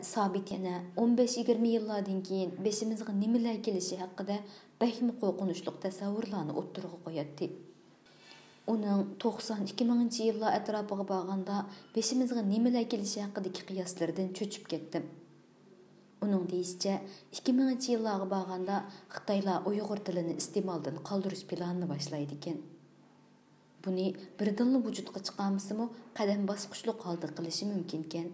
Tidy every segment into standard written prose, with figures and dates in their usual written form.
Sabit yana 15-20 yillardan keyin beşimizga nimalar kelishi haqida bakmi qo'rqinchli tasavvurlarni o'ttirg'a qo'yadi. Uning 92 yillar atrofiga borganda beşimizga nimalar kelishi haqidagi qiyoslardan cho'chib ketdim. Uning deyishicha 2000 yillarga borganda Xitoylar Uyg'ur tilini iste'moldan qoldirish planini boshlaydi ekan. Buni birdinli vujudga chiqarmasimi qadam bosqichli holda qilishi mumkin ekan.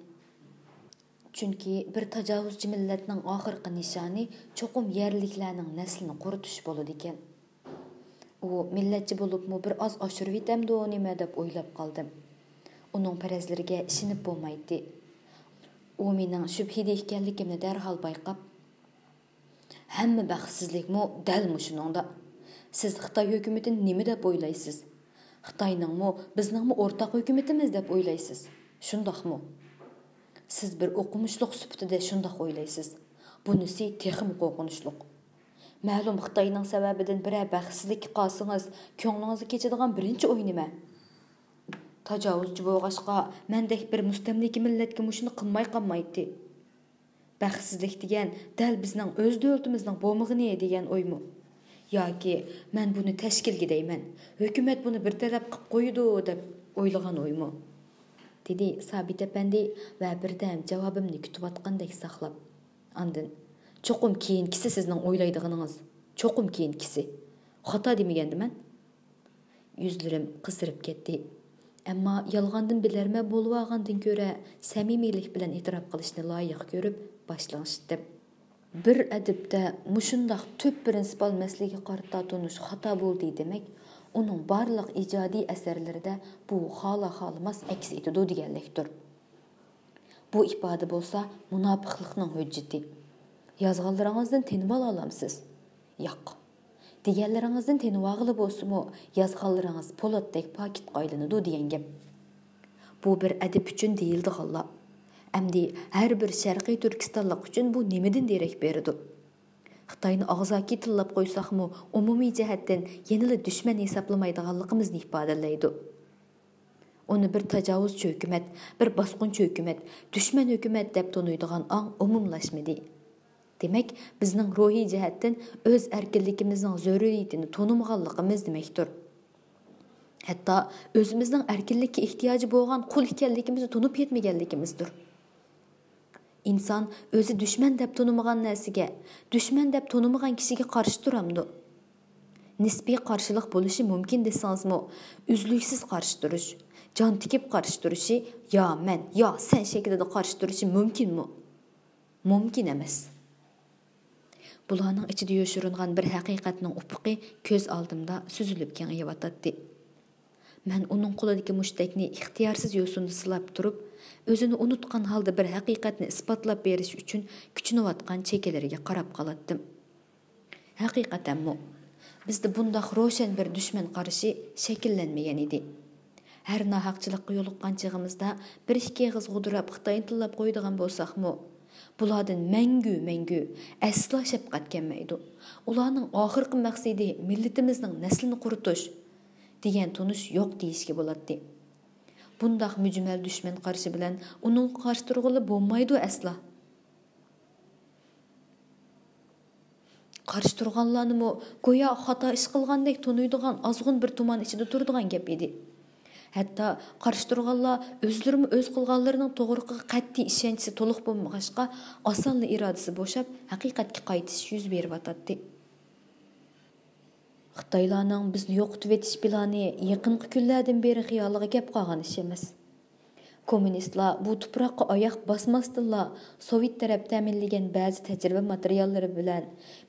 Chunki bir tajovuzchi millatning oxirgi nishoni cho'qim yerliklarning naslini quritish bo'ladi ekan. U millatchi bo'libmi bir oz oshirib yetamdi nima deb o'ylab qoldim. Uning farazlariga ishinib bo'lmaydi. U mening shubhida ekanligimni darhol bayqab, hamma baxtsizlikmi dal mushuningda. Siz Xitoy hukumatini nima deb o'ylaysiz? Xitoyningmi bizningmi o'rtaq hukumatimiz deb o'ylaysiz? Shundoqmi? Siz bir o'qimishliq sifatida shundoq o'ylaysiz. Bunisi texim qo'rqinchliq. Ma'lum Xitoyning sababidan biror baxtsizlikka qolsangiz, ko'nglingizga kechadigan birinchi o'y nima? Tajovuzchi bo'lg'ashqa, mendek bir mustamlika millatga mushuni qilmay qolmaydi. Baxtsizlik degan dal bizning o'z davlatimizning bo'lmag'ini degan o'ymi? Yoki men buni tashkilga deyman, hukumat buni bir taraf qilib qo'ydi deb o'ylagan o'ymi? Dedi Sabit apandi va birdan javobimni kutib saqlab. Andin cho'qim keyingisi sizning o'ylaydiganingiz, cho'qim keyingisi. Xato demagandiman. Yuzlarim qizirib ketdi. Ammo yolg'ondan bilarma bo'lib olgandan ko'ra samimiylik bilan e'tirof qilishni loyiq ko'rib boshlashdim. Bir adibda mushundoq tub prinsipal masalaga qarata tunish xato bo'ldi demak, uning barliq ijodiy asarlarida bu xola-xolmas aks etadi deganlikdir. Bu ifoda bo'lsa munofiqlikning hujjati. Yozganlaringizdan tinib olamsiz? Yo'q. Deganlaringizdan tinib olg'ili bo'lsa-mu, yozganlaringiz po'latdek paketga aylanadi degan gap. Bu bir adib uchun deyildi xolla. Amdi har bir sharqiy Turkistonlik uchun bu nimadan derak berdi? Xitoyni og'zaki tillab qo'ysaqmi, umumiy jihatdan yanada dushman hisoblamaydiganligimizni ifodalaydi. Uni bir tajovuzchi hukumat, bir bosqinchi hukumat, dushman hukumat deb tanıydigan ang umumlashmadi. Demak, bizning ruhiy jihatdan o'z erkinligimizning zaruriyatini tanımaganligimiz demakdir. Hatto o'zimizning erkinlikka ehtiyoji bo'lgan qul ekanligimizni tanib yetmaganligimizdir. İnsan o'zi dushman deb tanımagan narsaga, dushman deb tanımagan kishiga qarshi turamdi. Nisbiy qarshilik bo'lishi mumkin desangizmi, uzluksiz qarshi turish, jon tikib qarshi turishi, yo men, yo sen shaklida qarshi turishi mumkinmi? Mumkin emas. Bularning ichida yoshiringan bir haqiqatning ufuqi ko'z oldimda suzilib kengayotdi. Men uning qo'lidagi mushtakni ixtiyorsiz yo'sinda silab turib, o'zini unutgan holda bir haqiqatni isbotlab berish uchun kuchinayotgan chekalariga qarab qolatdim. Haqiqatanmi, bizda bundoq ro'shan bir dushman qarashi shakllanmagan edi. Har nohaqchilikqa yo'liqqan chig'imizda bir ikki og'iz g'udirab Xitoyni tillab qo'ydigan bo'lsaqmi, bulardan mangu aslo shafqat kelmaydi. Ularning oxirgi maqsadi millatimizning naslini quritish degan tunish yo'q deyishga bo'ladi. Bundaq mücmel düşman qarshi bilan uning qarshi turg'ili bo'lmaydi asla. Qarshi turganlarni go'yo xato ish qilgandek tunuydigan ozg'un bir tuman ichida turadigan gap edi. Hatto qarshi turganlar o'zlarini o'z qilganlarining to'g'riligiga qat'iy ishonchi to'liq bo'lmag'achqa osonla irodasi bo'shab haqiqatga qaytish yuz beryotdi. Xitoylarning bizni yo'qotib etish plani yaqinqi kunlardan beri xiyoliga gap qolgan ish emas. Kommunistlar bu tuproqqa oyoq bosmasdilla Sovet taraf ta'minlagan ba'zi tajriba materiallari bilan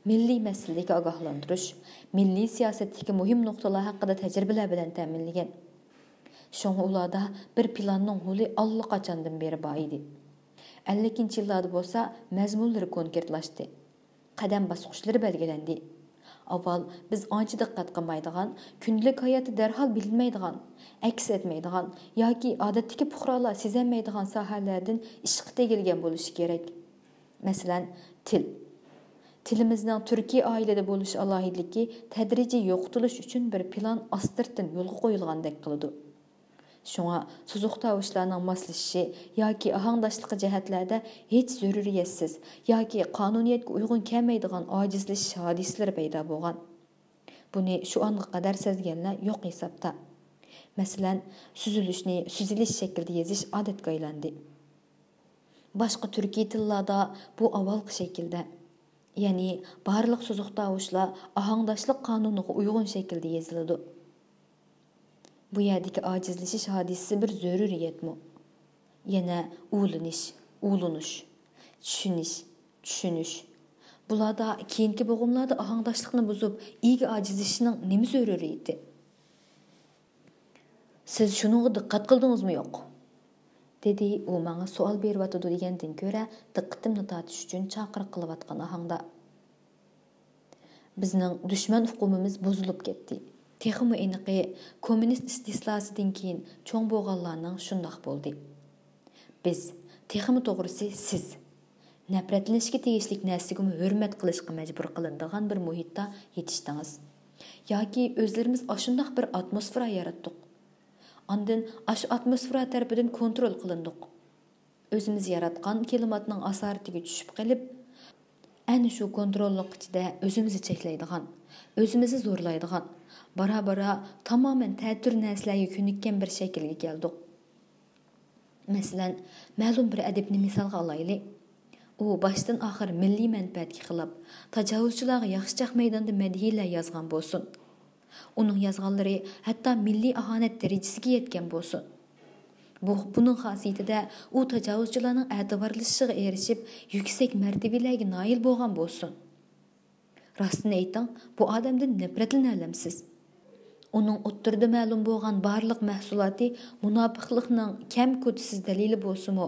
milliy masalaga ogohlantirish, milliy siyosatdagi muhim nuqtalar haqida tajribalar bilan ta'minlagan. Şoňa ularda bir planning huli allaqachondan beri bor edi. 50-yillarda bo'lsa mazmunlari konkretlaşdi. Qadam bosqichlari belgilandi. Avval biz ancha diqqat qilmaydigan, kundalik hayotda darhol bilinmaydigan, aks etmaydigan yoki odatdagi fuqarolar sezolmaydigan sohalardan ishqa tegilgan bo'lishi kerak. Masalan, til. Tilimizning Turkiy oilada bo'lish alohidligi tadrijiy yo'qotilish uchun bir plan astirtin yo'lga qo'yilgandek qiladi. Şuna suzuq tavuşlarning moslashishi yoki ahangdashliqi jihatlarda hech zaruriyatsiz yoki qonuniyatga uyg'un kelmaydigan ojizlashish hodisalari paydo bo'lgan. Buni shu anga qadar sezganlar yo'q hisobda. Masalan, suzilishni suzilish shaklida yozish odatga aylandi. Boshqa turkiy tillarda bu avvalgi shaklda, ya'ni barliq suzuq tavuşlar ahangdashlik qonuniga uyg'un shaklda yoziladi. Bu yerdagi ojizlashish hodisasi bir zaruriyatmi? Yana ulunish, tushunish. Bularda keyingi bo'g'imlarda ahangdashlikni buzib, ega ojizlashishning nima zaruriyati? Siz shuningga diqqat qildingizmi yo'q? Dedi u menga savol beryotdi degandan ko'ra diqqatimni tortish uchun chaqiriq qilayotgan ahangda. Bizning dushman hukumimiz buzilib ketdi. Texmi aniqi kommunist istislasidan keyin cho'ng bo'lganlarning shundoq bo'ldi. Biz, texmi to'g'risi siz, nafratlanishga tegishli narsaga hurmat qilishga majbur qilinadigan bir muhitda yetishdingiz. Yoki o'zlarimiz ashundoq bir atmosfera yaratdik. Ondan ash atmosfera tarafidan kontrol qilindik. O'zimiz yaratgan klimatning asaratiga tushib qolib, ana shu kontrollik ichida o'zimizni cheklaydigan, o'zimizni zo'rlaydigan, bara tamoman ta'tir narsalarga ko'nikkan bir shaklga keldik. Masalan, ma'lum bir adibni misolga olaylik. U boshdan oxir milliy manfaatga xilop, tajovuzchilarga yaxshichaq maydonda madhiyalar yozgan bo'lsin. Uning yozganlari hatto milliy ahonat darajasiga yetgan bo'lsin. Buning xosiyatida u tajovuzchilarning e'tiborlashishiga erishib, yuksak martabalarga noil bo'lgan bo'lsin. Rostini ayting, bu odamdan nafratlanamsiz. Uning o'ttirda ma'lum bo'lgan barliq mahsuloti munofiqlikning kam ko'tisiz dalili bo'lsa-mu,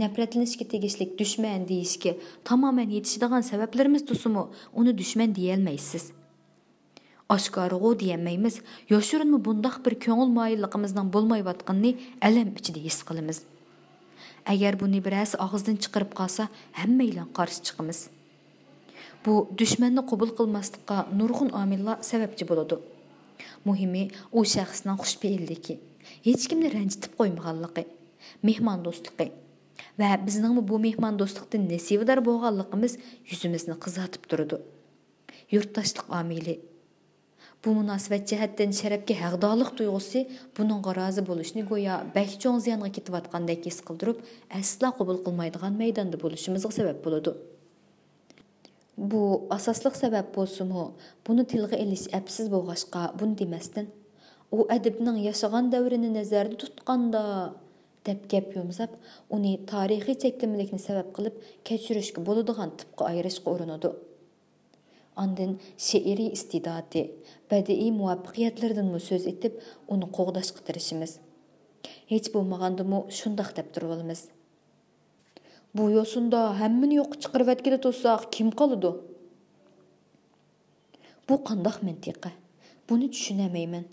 nafratlanishga tegishli dushman deyishga tamoman yetishadigan sabablarimiz tursa-mu, uni dushman deya olmaysiz. Oshkorg'u deyolmaymiz, yoshirinmi bundoq bir ko'ngil moyilligimizning bo'lmayotganini alam ichida his qilamiz. Agar buni birasi og'izdan chiqarib qolsa, hammaylar qarshi chiqamiz. Bu dushmanni qabul qilmaslikqa nurg'un omillar sababchi bo'ladi. Muhimi u shaxsning xushfe'illigi, hech kimni ranjitib qo'ymaganligi, mehmondo'stligi va bizning bu mehmondo'stlikdan nasibador bo'lganligimiz yuzimizni qizartib turadi. Yurtdoshlik omili. Bu munosabat jihatdan sharafga haqdorlik tuyg'usi buningga rozi bo'lishni go'yo bak cho'ng ziyonga ketayotgandek his qildirib, aslo qabul qilmaydigan maydonda bo'lishimizga sabab bo'ladi. Bu asosliq sabab bo'lsa-mu, buni tilga elish apsiz bo'lg'ashqa buni demasdan, u adibning yashagan davrini nazarda tutganda deb gap yumsab, uni tarixiy cheklamalikni sabab qilib kechirishga bo'ladigan tipga ayirishga urinadi. Ondan she'riy istidodi, badiiy muvaffaqiyatlardan so'z etib, uni qo'g'dashga tirishimiz. Hech bo'lmaganda-mu shundoq deb turib olamiz. Bu yo'sunda hammani yo'q chiqarib etkili tursak, kim qoladi? Bu qandoq mantiqa? Buni tushunamayman.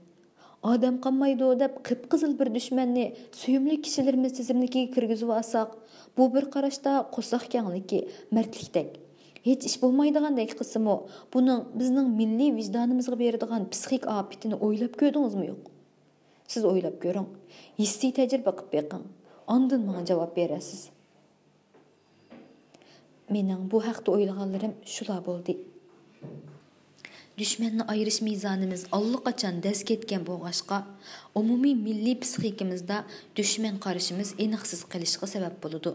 Odam qolmaydi deb qip-qizil bir dushmanni suyumli kishilarimiz tizimligiga kirgizib olsak, bu bir qarashda qo'saq kengligi, mardlikdek. Hech ish bo'lmaydigandek qismi, buning bizning milliy vijdonimizga beradigan psixik ofatini o'ylab ko'rdingizmi yo'q? Siz o'ylab ko'ring. Hissiy tajriba qilib beqing. Ondan menga javob berasiz. Mening bu haqda o'ylaganlarim shular bo'ldi. Dushmanni ayirish mezonimiz allaqachon daz ketgan bo'lg'ashqa, umumiy milliy psixikimizda dushman qarashimiz aniqsiz qilishga sabab bo'ladi.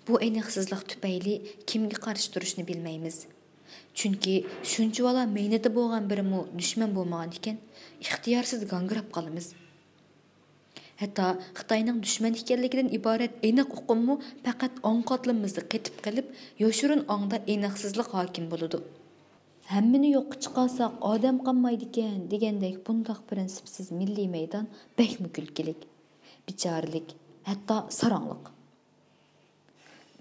Bu aniqsizlik tufayli kimga qarshi turishni bilmaymiz. Chunki shunchavala mehnati bo'lgan birimi dushman bo'lmagan ekan, ixtiyorsiz gangrab qolamiz. Hatto Xitoyning dushman ekanligidan iborat aniq uqummi faqat ong qatlamimizda qetib qilib, yoshirin ongda aniqsizlik hokim bo'ladi. Hammani yo'qqa chiqarsak odam qolmaydi ekan degandek bundoq prinsipsiz milliy maydon bakmi kulkilik, bichorlik, hatto saronliq.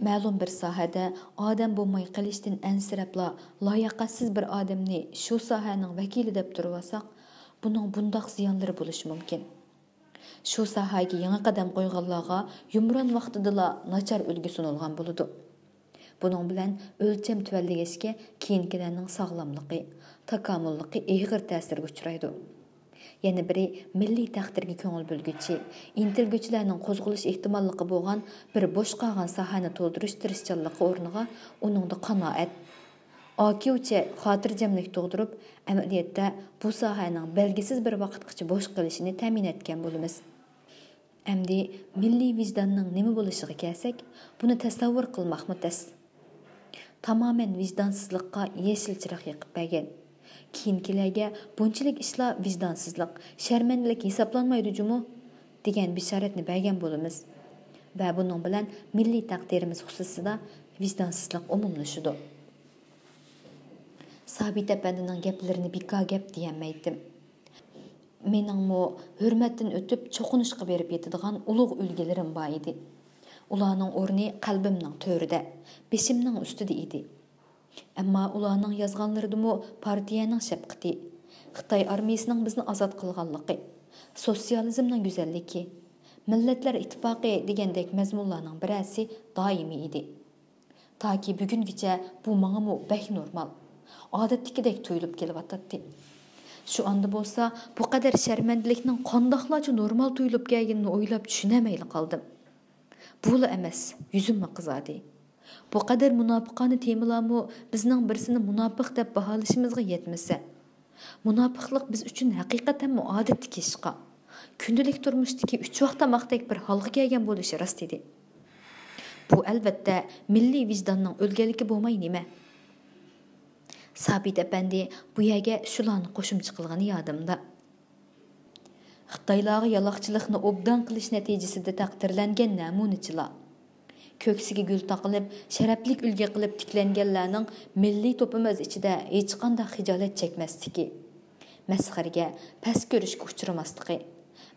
Ma'lum bir sohada odam bo'lmay qilishdan ansirabla loyaqatsiz bir odamni shu sohaning vakili deb turib olsak, buning bundoq ziyonlari bo'lishi mumkin. Shu sohaga yangi qadam qo'yganlarga yumron vaqtida nachar ulgu sunilgan bo'ladi. Buning bilan o'lcham tuvalligishga keyingilarning sog'lomligi, takomilligi og'ir ta'sirga uchraydi. Yana biri milliy taqdirga ko'ngil bo'lguchi, intilguvchilarning qo'zg'alish ehtimolligi bo'lgan bir bo'sh qolgan sahani to'ldirish tirishchanligi o'rniga uningda qanoat, okiucha xotirjamlik tug'dirib, amaliyotda bu sohaning belgisiz bir vaqtgacha bo'sh qolishini ta'min etgan bo'lamiz. Endi milliy vijdonning nima bo'lishiga kelsak, buni tasavvur qilmoqmi tas. Tamoman vijdonsizlikqa yeshil chiroq yoqib bergan. Keyingilarga bunchalik ishlar vijdonsizlik, sharmandalik hisoblanmaydi jumu degan bishoratni bergan bo'lamiz. Va buning bilan milliy taqdirimiz xususida vijdonsizlik umumlashadi. Sabit apandining gaplarini bekor gap deyamaydim. Meningmi hurmatdan o'tib cho'qinishga berib yetadigan ulug' ulgilarim bor edi. Ularning o'rni qalbimning to'rida, beshimning ustida edi. Ammo ularning yozganlaridimi partiyaning shafqati, Xitoy armiyasining bizni ozod qilganligi, sotsializmning go'zalligi, millatlar ittifoqi degandek mazmunlarning birasi doimiy edi. Toki bugungacha bu menga bek normal, odatdagidek tuyulib kelyapti. Shu anda bo'lsa, bu qadar sharmandalikning qandoqlarcha normal tuyulib kelganini o'ylab tushunamay qoldim. Bula emas, yuzimni qizardi. Bu qadar munofiqona temalarmi bizning birsini munofiq deb baholashimizga yetmasa, munofiqlik biz uchun haqiqatan odatdagi ishqa, kundalik turmushdagi 3 vaqt tamoqdek bir holga kelgan bo'lishi rost edi. Bu albatta milliy vijdonning o'lganligi bo'lmay nima? Sabit apandi bu yerga shularni qo'shimcha qilgani yodimda. Xitoylarga yaloqchilikni obdan qilish natijasida taqdirlangan namunachilar, ko'ksiga gul taqilib, sharaflik ulga qilib tiklanganlarning milliy to'pimiz ichida hech qanday xijolat chekmasligi, masxarga, past ko'rishga uchramasligi,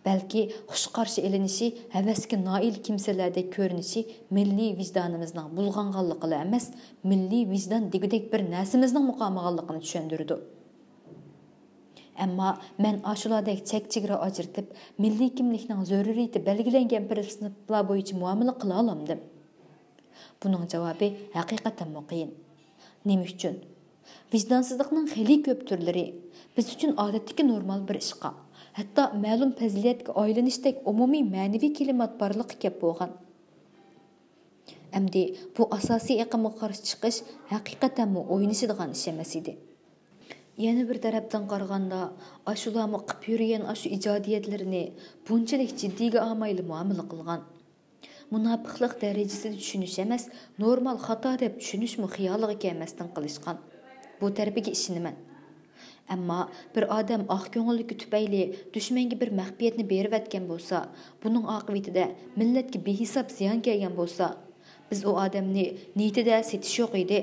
balki xush qarshi elinishi, havasga noil kimsalardek ko'rinishi milliy vijdonimizning bulg'anganligini emas, milliy vijdon degudek bir narsamizning muqomaganligini tushundirdi. Ammo men ashulardek chek-chegara ajratib, milliy kimlikning zaruriyati belgilangan prinsiplar bo'yicha muomala qila olmadim. Buning javobi haqiqatan qiyin. Nima uchun? Vijdonsizlikning xili ko'p turlari biz uchun odatdagi normal bir ishqa, hatto ma'lum fazilatga aylanishdek umumiy ma'naviy kalimat borligi kep bo'lgan. Amdi bu asosiy aqimga qarshi chiqish haqiqatan o'ynashadigan ish emas edi. Yana bir tarafdan qaraganda, ashularni qilib yurgan ashu ijodiyatlarini bunchalik jiddiyga olmayli muomala qilgan. Munofiqlik darajasida tushunish emas, normal xato deb tushunishmi xiyoliga kelmasdan qilishgan. Bu tarafiga ishinaman. Ammo bir odam oq ko'ngilligi tufayli dushmanga bir maxfiyatni berib atgan bo'lsa, buning oqibatida millatga behisob ziyon kelgan bo'lsa, biz u odamni niyatida setish yo'q edi,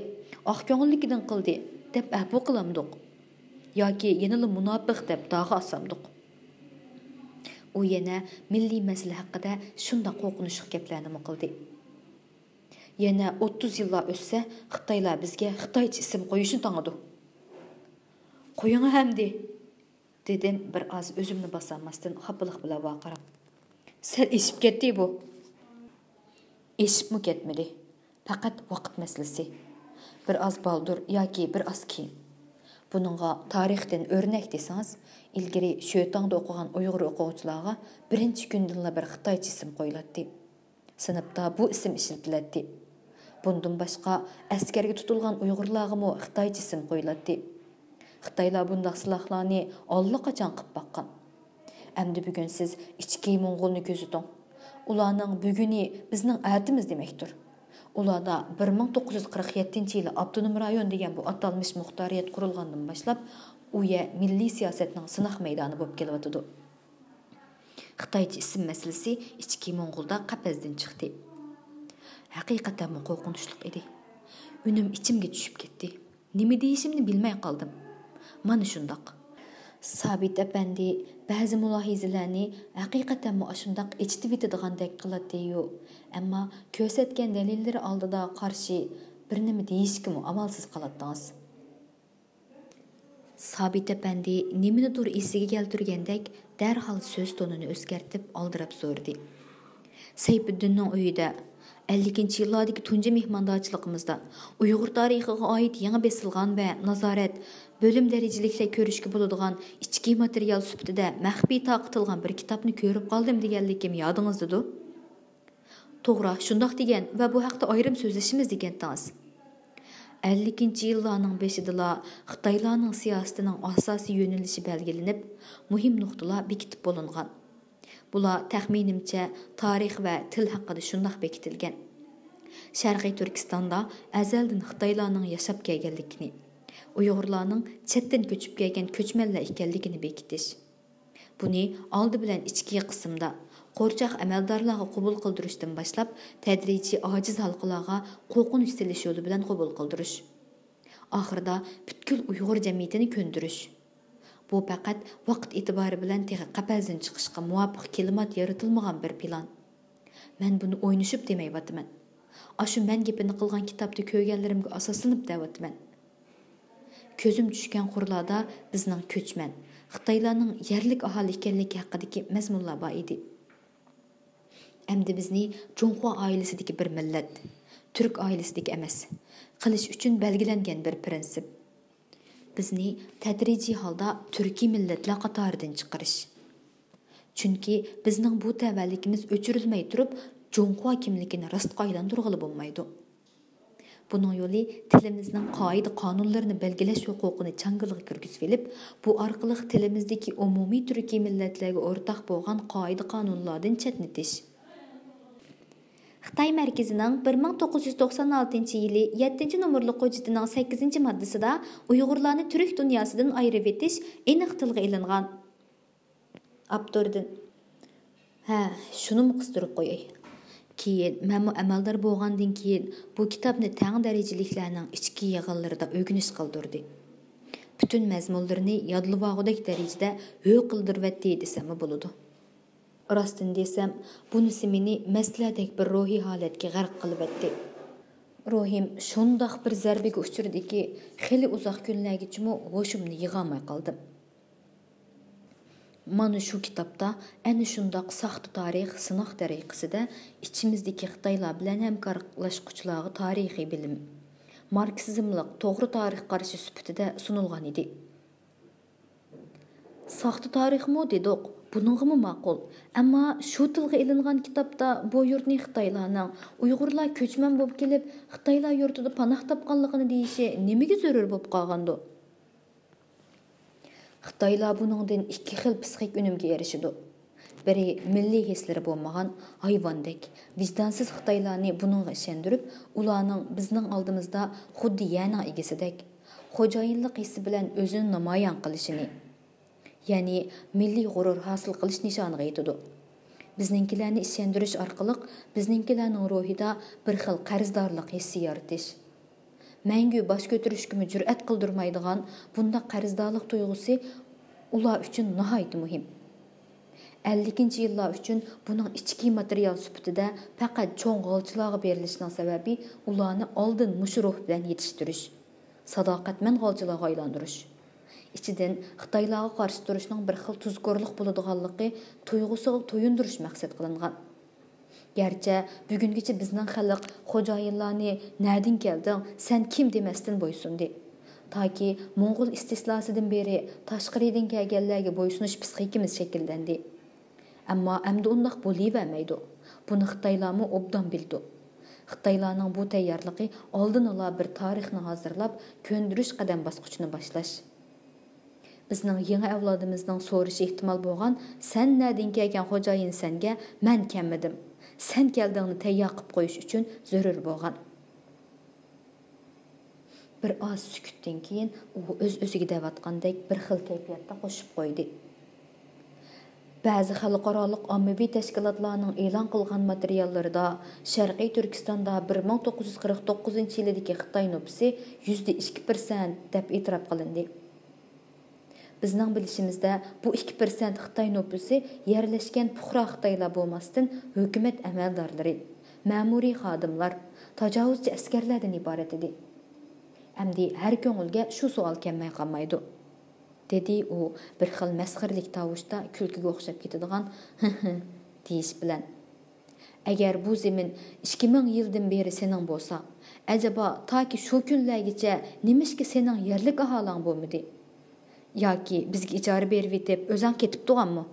oq ko'ngilligidan qildi deb afu qilamdiq. Yoki yanada munofiq deb dog'i osamdiq. U yana milliy masala haqida shunda qo'rqinchli gaplarni qildi. Yana 30 yillar o'tsa, Xitoylar bizga Xitoycha ism qo'yishni tanidi. Qo'ying hamdi, dedim bir oz o'zimni bosolmasdan xafaliq bilan vaqirab. Sal eshib ketdi bu. Eshibmi ketmadi. Faqat vaqt masalasi. Bir oz baldur yoki bir oz keyin. Buningga tarixdan o'rnak desangiz, ilgari shu tongda o'qigan Uyg'ur o'quvchilarga birinchi kundan bir Xitoycha ism qo'yiladi. Sinfda bu ism ishlatiladi. Bundan boshqa askarga tutilgan Uyg'urlarga mo Xitoycha ism qo'yiladi. Xitoylar bundaq silahlarni allaqachon qilib baqqan. Endi bugun siz ichki Mo'ng'ulni ko'ziting. Ularning buguni bizning atimiz demakdir. Ularda 1947-yili Abdunum rayon degan bu atalmış muxtariyat qurilgandan boshlab u yer milliy siyosatning sinoq maydoni bo'lib kelyotdi. Xitoycha ism masalasi ichki Mo'ng'ulda qapazdan chiqdi. Haqiqatan qo'rqinchli edi. Unim ichimga tushib ketdi. Nima deyishimni bilmay qoldim. Mana shundoq. Sabit apandi ba'zi mulohizalarni haqiqatan shundoq ichitib yetadigan qiladi-yu, ammo ko'rsatgan dalillari oldida qarshi bir nima deyishga amalsiz qoladingiz. Sabit apandi nimanidir esiga keltirgandek darhol so'z tonini o'zgartib oldirib so'rdi. Sayfiddinning uyida 50 yillardagi tunji mehmondorchiligimizda Uyg'ur tarixiga oid yangi besilgan va nazorat bo'lim darajaliklar ko'rishga bo'ladigan ichki material sifatida maxfiy taqtilgan bir kitobni ko'rib qoldim deganligim yodingizdadir. To'g'ri, shundoq degan va bu haqda ayrim so'zlashimiz degandingiz. 50 yillarning beshidala Xitoylarning siyosatining asosiy yo'nalishi belgilanib, muhim nuqtalar bekitib bo'lingan. Bular taxminimcha tarix va til haqida shundoq bekitilgan. Sharqiy Turkistonda azaldan Xitoylarning yashab kelganligini, Uyg'urlarning chetdan ko'chib kelgan ko'chmanlar ekanligini bekitish. Buni oldi bilan ichki qismda qo'rchoq amaldorlarga qabul qildirishdan boshlab tadrijiy ojiz xalqlarga qo'rqinch selish yo'li bilan qabul qildirish. Oxirida butkul Uyg'ur jamiyatini ko'ndirish. Bu faqat vaqt e'tibori bilan texi qapazdan chiqishga muvofiq kelimat yaratilmagan bir plan. Men buni o'ynashib demayapman. Ashu men gapini qilgan kitobda ko'rganlarimga asoslanib deyapman. Ko'zim tushgan qurlarda bizning ko'chman, Xitoylarning yerlik aholi ekanligi haqidagi mazmunlar bor edi. Endi bizni Jonghua oilasidagi bir millat, Turk oilasidagi emas, qilish uchun belgilangan bir prinsip. Bizni tadrijiy holda turkiy millatlar qatoridan chiqarish. Chunki bizning bu tavalligimiz o'chirilmay turib, Jonghua kimligini rostga aylantirg'ili bo'lmaydi. Buning yo'li tilimizning qoida qonunlarini belgilash huquqini changilg'i kirgizib olib, bu orqali tilimizdagi umumiy turkiy millatlarga o'rtaq bo'lgan qoida qonunlardan chetnatish. Xitoy markazining 1996-yili 7-nomerli hujjatining 8-moddasida Uyg'urlarni turk dunyosidan ayirib etish aniq tilga ilingan. Abdurdan. Shuni qistirib qo'yay. Keyin men amaldor bo'lgandan keyin bu kitobni tang darajaliklarning ichki yig'inlarida o'rganish qildirdi. Butun mazmunlarini yodlab darajada ho'y qildirvatdi desam bo'ladi. Rostini desam, bunisi meni masladek bir ruhiy holatga g'arq qilibdi. Ruhim shundoq bir zarbaga uchradiki, xili uzoq kunlargacha hoshimni yig'olmay qoldim. Mana shu kitobda ana shundoq saxta tarix sinoq tariqasida ichimizdagi Xitoylar bilan hamkorlashuvchilarga tarixiy bilim, marksizmlik to'g'ri tarix qarashi sifatida sunilgan edi. Saxta tarixmi dedik, buningmi ma'qul. Ammo shu tilga ilingan kitobda bu yurtni Xitoylarning Uyg'urlar ko'chman bo'lib kelib, Xitoylar yurtida panoh topganligini deyishi nimaga zarur bo'lib qolgandi? Xitoylar buningdan ikki xil psixik unumga erishidi. Biri milliy hislari bo'lmagan hayvondek, vijdonsiz Xitoylarni buningga ishontirib, ularning bizning oldimizda xuddi yana egisidek xo'jayinlik hissi bilan o'zini namoyon qilishini, ya'ni milliy g'urur hosil qilish nishoniga yetadi. Bizninkilarni ishontirish orqali bizninkilarning ruhida bir xil qarzdorlik hissi yaratish. Mangu bosh ko'tarishga jur'at qildirmaydigan bunda qarzdorlik tuyg'usi ular uchun nihoyat muhim. 50-yillar uchun buning ichki material sifatida faqat cho'ng g'olchilarga berilishining sababi ularni oldin mush ruh bilan yetishtirish, sadoqatman g'olchilarga aylantirish. Ichidan Xitoylarga qarshi turishning bir xil tuzkorlik bo'ladiganligi tuyg'usiga to'yindirish maqsad qilingan. Gerçi bugungacha bizning xalq xo'jayinlarni "Nerden kelding? Sen kim?" demasdan bo'ysundi. Taki Mo'ng'ul istislosidan beri tashqaridan kelganlarga bo'ysunish psixikimiz shakllandi. Ammo endi undaq bo'lavermaydi. Buni Xitoylarmi obdan bildi. Xitoylarning bu tayyorligi oldin ola bir tarixni hozirlab, ko'ndirish qadam bosqichini boshlash. Bizning yangi avlodimizning so'rishi ehtimol bo'lgan, "Sen nerden kelgan xo'jayin senga, men kelmadim. Sen keldingni tayyor qilib qo'yish uchun zarur bo'lgan." Bir oz sukutdan keyin u o'z-o'ziga devatgandek bir xil kayfiyatda qo'shib qo'ydi. Ba'zi xalqaroliq ommaviy tashkilotlarning e'lon qilgan materiallarida Sharqiy Turkistonda 1949-yildagi Xitoy nüfusi %2% deb e'tirof qilindi. Bizning bilishimizda bu 2% Xitoy nüfusi yerlashgan puxra Xitoylar bo'lmasdan hukumat amaldorlari, ma'muriy xodimlar, tajovuzchi askarlardan iborat edi. Endi har ko'ngilga shu savol kelmay qolmaydi. Dedi u bir xil masxirlik tovushda kulkiga o'xshab ketadigan deyish bilan. Agar bu zemin 2000 yildan beri sening bo'lsa, acaba taki shu kunlargacha nimishki sening yerlik aholang bo'lmadi? Yoki bizga ijara berib etib o'zing ketib turganmi?